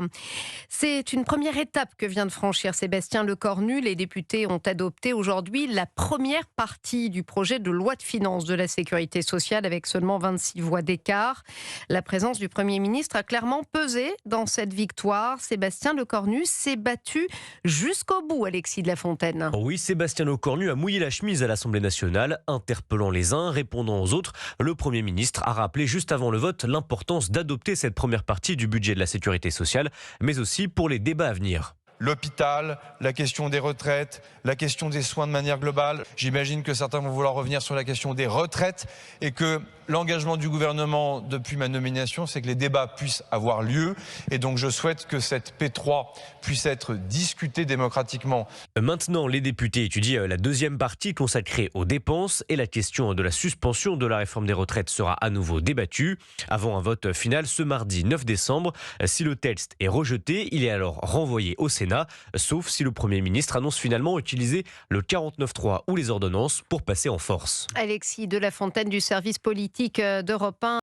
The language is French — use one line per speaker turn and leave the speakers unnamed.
Bompard. C'est une première étape que vient de franchir Sébastien Lecornu. Les députés ont adopté aujourd'hui la première partie du projet de loi de finances de la sécurité sociale avec seulement 26 voix d'écart. La présence du Premier ministre a clairement pesé dans cette victoire. Sébastien Lecornu s'est battu jusqu'au bout, Alexis de la Fontaine.
Oui, Sébastien Lecornu a mouillé la chemise à l'Assemblée nationale, interpellant les uns, répondant aux autres. Le Premier ministre a rappelé juste avant le vote l'importance d'adopter cette première partie du budget de la sécurité sociale, mais aussi pour les débats à venir.
L'hôpital, la question des retraites, la question des soins de manière globale. J'imagine que certains vont vouloir revenir sur la question des retraites et que l'engagement du gouvernement depuis ma nomination, c'est que les débats puissent avoir lieu. Et donc je souhaite que cette P3 puisse être discutée démocratiquement.
Maintenant, les députés étudient la deuxième partie consacrée aux dépenses et la question de la suspension de la réforme des retraites sera à nouveau débattue avant un vote final ce mardi 9 décembre. Si le texte est rejeté, il est alors renvoyé au Sénat, sauf si le Premier ministre annonce finalement utiliser le 49.3 ou les ordonnances pour passer en force.
Alexis de la Fontaine du service politique d'Europe 1.